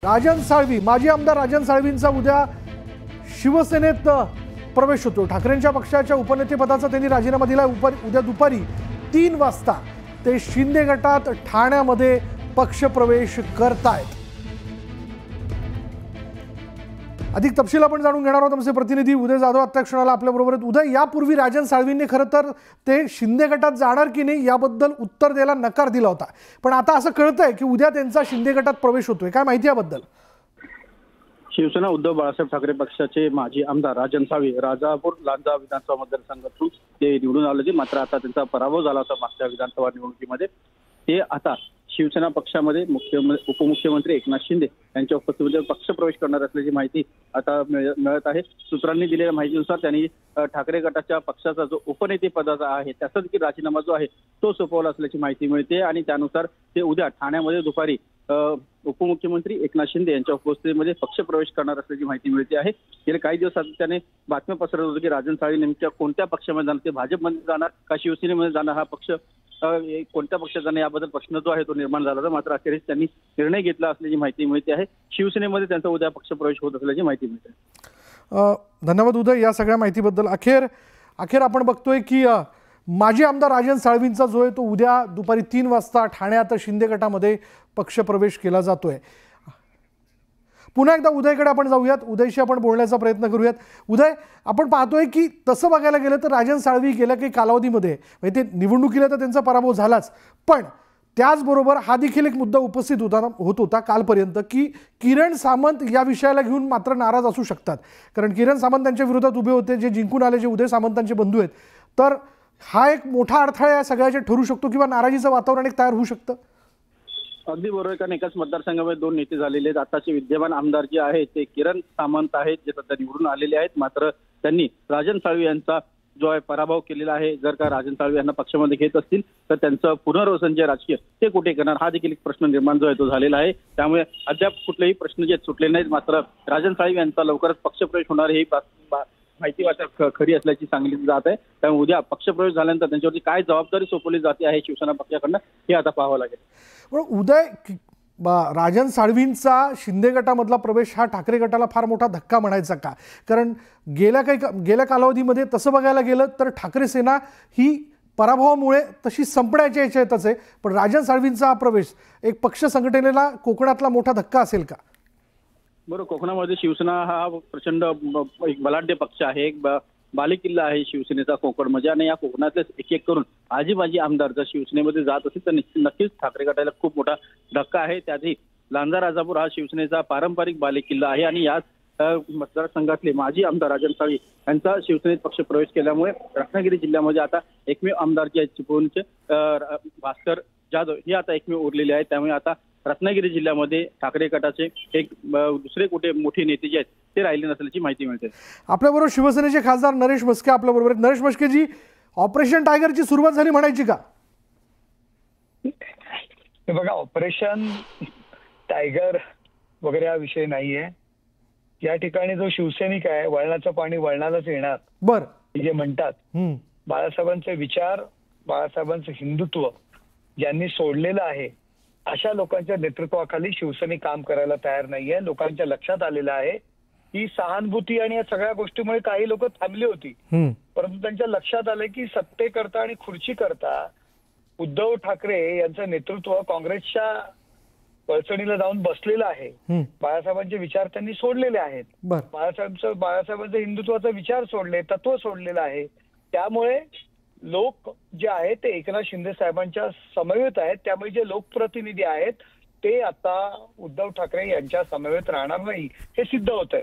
राजन साळवी, माजी आमदार राजन साळवींचा उद्या शिवसेनेत प्रवेश होतो। ठाकरेंच्या पक्षाच्या उपनेतेपदाचा त्यांनी राजीनामा दिला। उद्या दुपारी 3 वाजता ते शिंदे गटात ठाण्यामध्ये पक्षप्रवेश करतायत। अधिक तपशील आपण जाणून घेणार आहोत। आमचे प्रतिनिधी उदय जाधव आता क्षणाला आपल्या बरोबर आहेत। उदय, यापूर्वी राजन साळवींनी खरं तर ते शिंदे गटात जाणार की नाही याबद्दल उत्तर द्यायला नकार दिला होता, पण आता असं कळतंय की उद्या त्यांचा शिंदे गटात प्रवेश होतोय। काय माहिती याबद्दल? शिवसेना उद्धव बाळासाहेब ठाकरे पक्षाचे माजी आमदार राजन साळवी राजापूर लांजा विधानसभा मतदारसंघातून ते निवडून आले, मात्र आता त्यांचा पराभव झाला होता मागच्या विधानसभा निवडणुकीमध्ये। ते आता शिवसेना पक्षामध्ये उपमुख्यमंत्री एकनाथ शिंदे यांच्या उपस्थितीमध्ये पक्षप्रवेश करणार असल्याची माहिती आता मिळत आहे। सूत्रांनी दिलेल्या माहितीनुसार त्यांनी ठाकरे गटाच्या पक्षाचा जो उपनेते पदाचा आहे त्याचा देखील राजीनामा जो आहे तो सोपवला असल्याची माहिती मिळते आणि त्यानुसार ते उद्या ठाण्यामध्ये दुपारी उपमुख्यमंत्री एकनाथ शिंदे यांच्या उपस्थितीमध्ये पक्षप्रवेश करणार असल्याची माहिती मिळते आहे। गेले काही दिवस त्याने बातम्या पसरवत होती की राजन साळवी नेमक्या कोणत्या पक्षामध्ये जाणार, ते भाजपमध्ये जाणार का शिवसेनेमध्ये जाणार, हा पक्ष कोणत्या पक्षात जाणार याबद्दल प्रश्न जो आहे तो निर्माण झाला होता। मात्र अखेरीस त्यांनी निर्णय घेतला असल्याची माहिती मिळते आहे। शिवसेनेमध्ये त्यांचा उद्या पक्षप्रवेश होत असल्याची माहिती मिळते। धन्यवाद उदय या सगळ्या माहितीबद्दल। अखेर आपण बघतोय की माजी आमदार राजन साळवींचा जो आहे तो उद्या दुपारी 3 वाजता ठाण्यात शिंदे गटामध्ये पक्षप्रवेश केला जातोय। पुन्हा एकदा उदयकडे आपण जाऊयात, उदयशी आपण बोलण्याचा प्रयत्न करूयात। उदय, आपण पाहतोय की तसं बघायला गेलं तर राजन साळवी गेल्या काही कालावधीमध्ये म्हणजे ते निवडणुकीला तर त्यांचा पराभव झालाच, पण त्याचबरोबर हा देखील एक मुद्दा उपस्थित होत होता कालपर्यंत की किरण सामंत या विषयाला घेऊन मात्र नाराज असू शकतात, कारण किरण सामंत त्यांच्या विरोधात उभे होते, जे जिंकून आले, जे उदय सामंतांचे बंधू आहेत। तर हा एक मोठा अडथळा या सगळ्याचे ठरू शकतो किंवा नाराजीचं वातावरण एक तयार होऊ शकतं। अगदी बरोबर, कारण एकाच मतदारसंघामध्ये 2 नेते झालेले आहेत। आताचे विद्यमान आमदार जे आहेत ते किरण सामंत आहेत, जे सध्या निवडून आलेले आहेत, मात्र त्यांनी राजन साळवी यांचा जो आहे पराभव केलेला आहे। जर का राजन साळवी यांना पक्षामध्ये घेत असतील तर त्यांचं पुनर्वसन जे राजकीय ते कुठे करणार, हा देखील एक प्रश्न निर्माण जो आहे तो झालेला आहे। त्यामुळे अद्याप कुठलेही प्रश्न जे सुटले नाहीत, मात्र राजन साळवी यांचा लवकरच पक्षप्रवेश होणार ही माहिती वाटप खरी असल्याची सांगितली जात आहे। त्यामुळे उद्या पक्षप्रवेश झाल्यानंतर त्यांच्यावरती काय जबाबदारी सोपवली जाते आहे शिवसेना पक्षाकडनं हे आता पाहावं लागेल। पण उदय, राजन साळवींचा शिंदे गटामधला प्रवेश हा ठाकरे गटाला फार मोठा धक्का म्हणायचा का? कारण गेल्या कालावधीमध्ये तसं बघायला गेलं तर ठाकरे सेना ही पराभवामुळे तशी संपण्याच्या याच्यातच आहे, पण राजन साळवींचा हा प्रवेश एक पक्ष संघटनेला कोकणातला मोठा धक्का असेल का? बरोबर, कोकणामध्ये शिवसेना हा प्रचंड एक बलाढ्य पक्ष आहे, एक बालेकिल्ला आहे शिवसेनेचा कोकणमध्ये, आणि या कोकणातले एक एक करून आजी आमदार जर शिवसेनेमध्ये जात असेल तर नक्कीच ठाकरे गटाला खूप मोठा धक्का आहे। त्यातही लांजा राजापूर हा शिवसेनेचा पारंपरिक बालेकिल्ला आहे आणि याच मतदारसंघातले माजी आमदार राजन साळवी यांचा शिवसेनेत पक्षप्रवेश केल्यामुळे रत्नागिरी जिल्ह्यामध्ये आता एकमेव आमदार जे आहेत चिपळूणचे भास्कर जाधव हे आता एकमेव उरलेले आहेत। त्यामुळे आता रत्नागिरी जिल्ह्यामध्ये ठाकरे गटाचे एक दुसरे कुठे मोठे नेते जे आहेत ते राहिले नसल्याची माहिती मिळते। आपल्याबरोबर शिवसेनेचे खासदार नरेश म्हस्के आपल्याबरोबर आहेत। नरेश म्हस्के जी, ऑपरेशन टायगरची सुरुवात झाली म्हणायची का? बघा, ऑपरेशन टायगर वगैरे हा विषय नाहीये। या ठिकाणी जो शिवसैनिक आहे, वळणाचं पाणी वळणालाच येणार बरं जे म्हणतात, बाळासाहेबांचे विचार, बाळासाहेबांचं हिंदुत्व ज्यांनी सोडलेलं आहे अशा लोकांच्या नेतृत्वाखाली शिवसैनिक काम करायला तयार नाहीये। लोकांच्या लक्षात आलेलं आहे की सहानुभूती आणि या सगळ्या गोष्टीमुळे काही लोक थांबली होती, परंतु त्यांच्या लक्षात आले की सत्तेकरता आणि खुर्ची करता उद्धव ठाकरे यांचं नेतृत्व काँग्रेसच्या वळचणीला जाऊन बसलेलं आहे। बाळासाहेबांचे विचार त्यांनी सोडलेले आहेत, बाळासाहेबांचे हिंदुत्वाचा विचार सोडले, तत्व सोडलेलं आहे। त्यामुळे लोक जे आहेत ते एकनाथ शिंदे साहेबांच्या समवेत आहेत। त्यामुळे जे लोकप्रतिनिधी आहेत ते आता उद्धव ठाकरे यांच्या समवेत राहणार नाही हे सिद्ध होत आहे।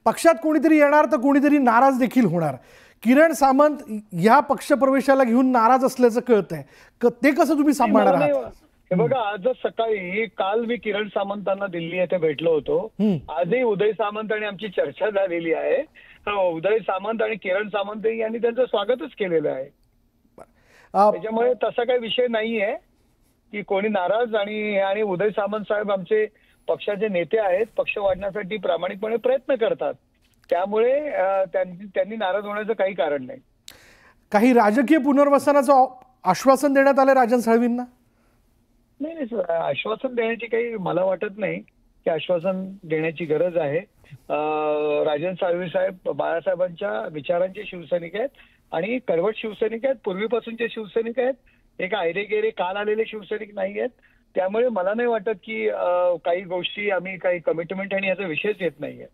पक्षात कोणीतरी येणार तर कोणीतरी नाराज देखील होणार। किरण सामंत या पक्षप्रवेशाला घेऊन नाराज असल्याचं कळतंय, ते कसं तुम्ही सांभाळणार आहात? हे बघा, आजच सकाळी काल मी किरण सामंतांना दिल्ली येथे भेटलो होतो। आजही उदय सामंत आणि आमची चर्चा झालेली आहे। उदय सामंत आणि किरण सामंत यांनी त्यांचं स्वागतच केलेलं आहे। त्याच्यामुळे तसा काही विषय नाहीये की कोणी नाराज, आणि उदय सामंत साहेब आमचे पक्षाचे नेते आहेत, पक्ष वाढण्यासाठी प्रामाणिकपणे प्रयत्न करतात, त्यामुळे त्यांनी नाराज होण्याचं काही कारण नाही। काही राजकीय पुनर्वसनाचं आश्वासन देण्यात आलं राजन साळवींना? नाही, आश्वासन देण्याची काही मला वाटत नाही की आश्वासन देण्याची गरज आहे. राजन साळवी साहेब बाळासाहेबांच्या विचारांचे शिवसैनिक आहेत आणि कडवट शिवसैनिक आहेत, पूर्वीपासूनचे शिवसैनिक आहेत, एक आयरे गेरे काल आलेले शिवसैनिक नाही आहेत. त्यामुळे मला नाही वाटत की काही गोष्टी आम्ही काही कमिटमेंट आणि याचा विषयच येत नाहीये.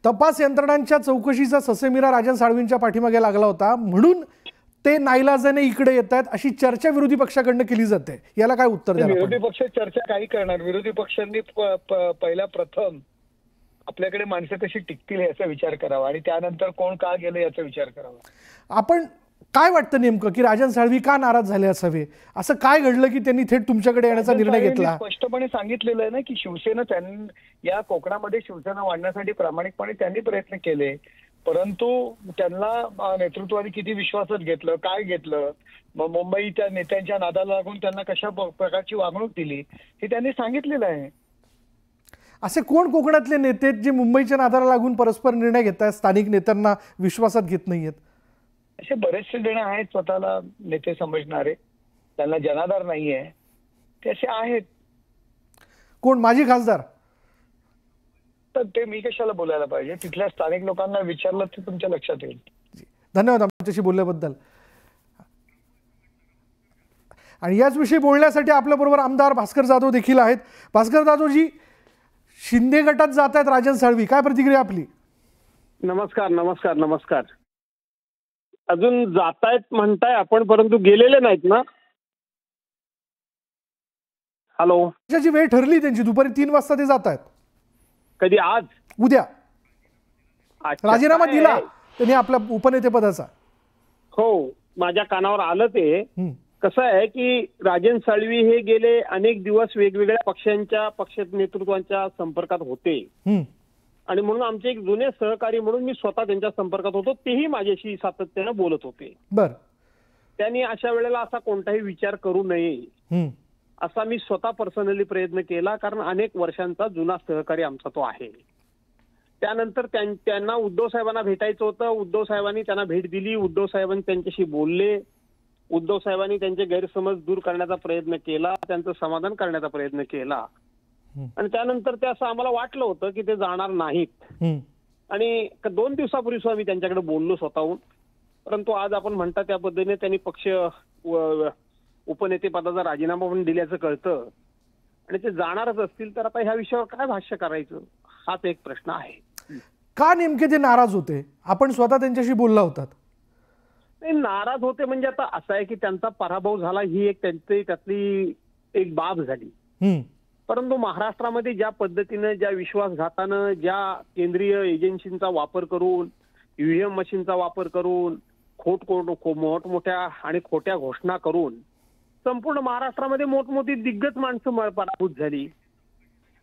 तपास यंत्रणांच्या चौकशीचा ससेमिरा राजन साळवींच्या पाठीमागे लागला होता म्हणून ते नाईलाजाने इकडे येत आहेत अशी चर्चा विरोधी पक्षाकडनं केली जाते. याला काय उत्तर द्याल? विरोधी पक्ष चर्चा काही करणार. विरोधी पक्षांनी पहिला प्रथम आपल्याकडे माणसं कशी टिकतील याचा विचार करावा आणि त्यानंतर कोण का गेले याचा विचार करावा. आपण काय वाटतं नेमकं की राजन साळवी का नाराज झाले असावे? असं काय घडलं की त्यांनी थेट तुमच्याकडे येण्याचा निर्णय घेतला? स्पष्टपणे सांगितलेलं आहे ना की शिवसेना त्यांनी या कोकणामध्ये शिवसेना वाढण्यासाठी प्रामाणिकपणे त्यांनी प्रयत्न केले, परंतु त्यांना नेतृत्वाने किती विश्वासात घेतलं, काय घेतलं, मुंबईच्या नेत्यांच्या नादाला लागून त्यांना कशा प्रकारची वागणूक दिली हे त्यांनी सांगितलेलं आहे. असे कोण कोकणातले नेते जे मुंबईच्या नादाला लागून परस्पर निर्णय घेत आहेत, स्थानिक नेत्यांना विश्वासात घेत नाहीयेत? असे बरेचसे जण आहेत स्वतःला नेते समजणारे, त्यांना जनाधार नाहीये, ते असे आहेत. कोण? माजी खासदार? तर ते मी कशाला बोलायला पाहिजे? तिथल्या स्थानिक लोकांना विचारलं तर तुमच्या लक्षात येईल. धन्यवाद आमच्याशी बोलल्याबद्दल. आणि याच विषयी बोलण्यासाठी आपल्या बरोबर आमदार भास्कर जाधव देखील आहेत. भास्कर जाधवजी, शिंदे गटात जात आहेत राजन साळवी, काय प्रतिक्रिया आपली? नमस्कार नमस्कार नमस्कार. अजून जातायत म्हणताय आपण, परंतु गेलेले नाहीत ना. हॅलो, त्याची वेळ ठरली त्यांची, दुपारी 3 वाजता ते जात आहेत. कधी? आज? उद्या. राजीनामा दिला त्यांनी आपल्या उपनेतेपदाचा. हो, माझ्या कानावर आलं ते. कसं आहे की राजन साळवी हे गेले अनेक दिवस वेगवेगळ्या पक्षांच्या पक्ष नेतृत्वांच्या संपर्कात होते आणि म्हणून आमचे एक जुने सहकारी म्हणून मी स्वतः त्यांच्या संपर्कात होतो. तेही माझ्याशी सातत्यानं बोलत होते. बर. त्यांनी अशा वेळेला असा कोणताही विचार करू नये असा मी स्वतः पर्सनली प्रयत्न केला, कारण अनेक वर्षांचा जुना सहकारी आमचा तो आहे. त्यानंतर त्यांना उद्धव साहेबांना भेटायचं होतं. उद्धव साहेबांनी त्यांना भेट दिली. उद्धव साहेबांनी त्यांच्याशी बोलले. उद्धव साहेबांनी त्यांचे गैरसमज दूर करण्याचा प्रयत्न केला, त्यांचं समाधान करण्याचा प्रयत्न केला आणि त्यानंतर ते असं आम्हाला वाटलं होतं की ते जाणार नाहीत आणि 2 दिवसापूर्वी आम्ही त्यांच्याकडे बोललो स्वतःहून. परंतु आज आपण म्हणता त्या पद्धतीने त्यांनी पक्ष उपनेतेपदाचा राजीनामा पण दिल्याचं कळतं आणि ते जाणारच असतील तर आता ह्या विषयावर काय भाष्य करायचं हाच एक प्रश्न आहे. का नेमके ते नाराज होते? आपण स्वतः त्यांच्याशी बोलला होतात. नाराज होते म्हणजे आता असं आहे की त्यांचा पराभव झाला ही एक त्यातली एक बाब झाली. परंतु महाराष्ट्रामध्ये ज्या पद्धतीनं, ज्या विश्वासघातानं, ज्या केंद्रीय एजन्सींचा वापर करून, ईव्हीएम मशीनचा वापर करून, मोठमोठ्या आणि खोट्या घोषणा करून संपूर्ण महाराष्ट्रामध्ये मोठमोठी दिग्गज माणसं पराभूत झाली.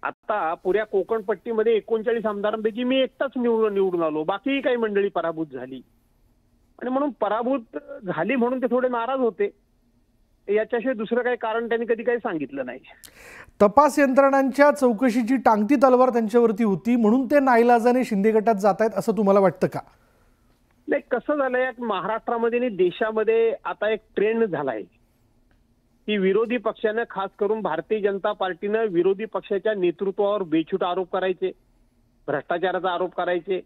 आता पुऱ्या कोकण पट्टीमध्ये 39 आमदारांपैकी मी एकटाच निवडून आलो, बाकीही काही मंडळी पराभूत झाली आणि म्हणून पराभूत झाली म्हणून ते थोडे नाराज होते. याच्याशिवाय दुसरं काही कारण त्यांनी कधी काही सांगितलं नाही. तपास यंत्रणांच्या चौकशीची टांगती तलवार त्यांच्यावरती होती म्हणून ते नाईलाजाने शिंदे गटात जात आहेत असं तुम्हाला वाटतं का? नाही, कसं झालंय महाराष्ट्रामध्ये आणि देशामध्ये आता एक ट्रेंड झालाय की विरोधी पक्षानं, खास करून भारतीय जनता पार्टीनं विरोधी पक्षाच्या नेतृत्वावर बेछूट आरोप करायचे, भ्रष्टाचाराचा आरोप करायचे,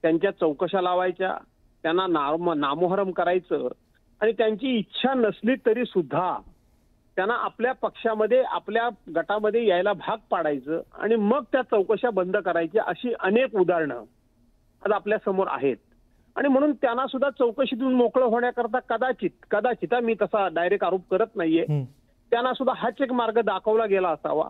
त्यांच्या चौकशा लावायच्या, त्यांना नामोहरम करायचं आणि त्यांची इच्छा नसली तरी सुद्धा त्यांना आपल्या पक्षामध्ये, आपल्या गटामध्ये यायला भाग पाडायचं आणि मग त्या चौकशा बंद करायच्या, अशी अनेक उदाहरणं आज आपल्या समोर आहेत. आणि म्हणून त्यांना सुद्धा चौकशीतून मोकळं होण्याकरता कदाचित मी तसा डायरेक्ट आरोप करत नाहीये, त्यांना सुद्धा हाच एक मार्ग दाखवला गेला असावा,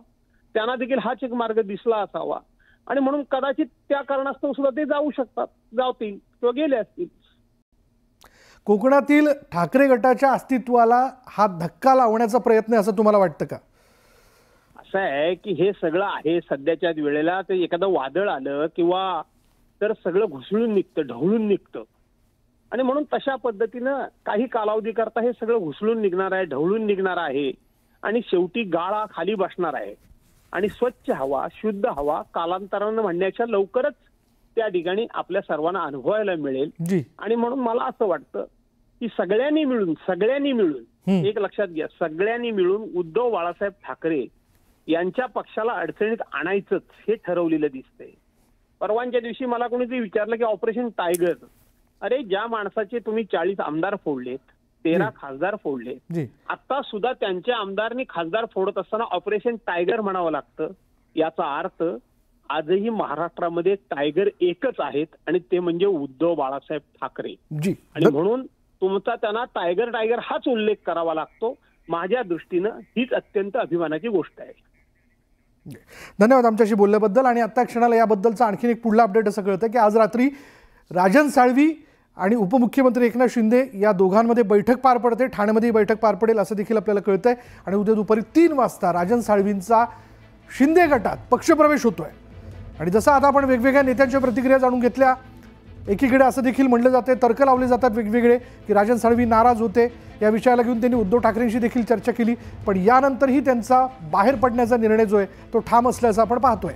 त्यांना देखील हाच एक मार्ग दिसला असावा आणि म्हणून कदाचित त्या कारणास्तव सुद्धा ते जाऊ शकतात, जातील किंवा गेले असतील. कोकणातील ठाकरे गटाच्या अस्तित्वाला हा धक्का लावण्याचा प्रयत्न असं तुम्हाला वाटतं का? असं आहे की हे सगळं आहे सध्याच्या वेळेला, ते एखादं वादळ आलं किंवा तर सगळं घुसळून निघतं, ढवळून निघतं आणि म्हणून तशा पद्धतीनं काही कालावधी करता हे सगळं घुसळून निघणार आहे, ढवळून निघणार आहे आणि शेवटी गाळा खाली बसणार आहे आणि स्वच्छ हवा, शुद्ध हवा कालांतरानं म्हणण्याच्या लवकरच त्या ठिकाणी आपल्या सर्वांना अनुभवायला मिळेल. आणि म्हणून मला असं वाटतं की सगळ्यांनी मिळून एक लक्षात घ्या, सगळ्यांनी मिळून उद्धव बाळासाहेब ठाकरे यांच्या पक्षाला अडचणीत आणायचंच हे ठरवलेलं दिसतंय. परवांच्या दिवशी मला कोणीतरी विचारलं की ऑपरेशन टायगर, अरे ज्या माणसाचे तुम्ही 40 आमदार फोडलेत, 13 खासदार फोडले, आता सुद्धा त्यांच्या आमदारांनी खासदार फोडत असताना ऑपरेशन टायगर म्हणावं लागतं. याचा अर्थ आजही महाराष्ट्रामध्ये टायगर एकच आहेत आणि ते म्हणजे उद्धव बाळासाहेब ठाकरे. आणि म्हणून तुमचा त्यांना टायगर हाच उल्लेख करावा लागतो. माझ्या दृष्टीनं हीच अत्यंत अभिमानाची गोष्ट आहे. धन्यवाद आमच्याशी बोलल्याबद्दल. आणि आता क्षणाला याबद्दलचा आणखीन एक पुढला अपडेट असं कळतं की आज रात्री राजन साळवी आणि उपमुख्यमंत्री एकनाथ शिंदे या दोघांमध्ये बैठक पार पडते. ठाण्यामध्ये बैठक पार पडेल असं देखील आपल्याला कळतंय. आणि उद्या दुपारी 3 वाजता राजन साळवींचा शिंदे गटात पक्षप्रवेश होतोय. आणि जसं आता आपण वेगवेगळ्या नेत्यांच्या प्रतिक्रिया जाणून घेतल्या, एकीकडे असं देखील म्हटलं जाते, तर्क लावले जातात वेगवेगळे की राजन साळवी नाराज होते. या विषयाला घेऊन त्यांनी उद्धव ठाकरेंशी देखील चर्चा केली, पण यानंतरही त्यांचा बाहेर पडण्याचा निर्णय जो आहे तो ठाम असल्याचं आपण पाहतोय.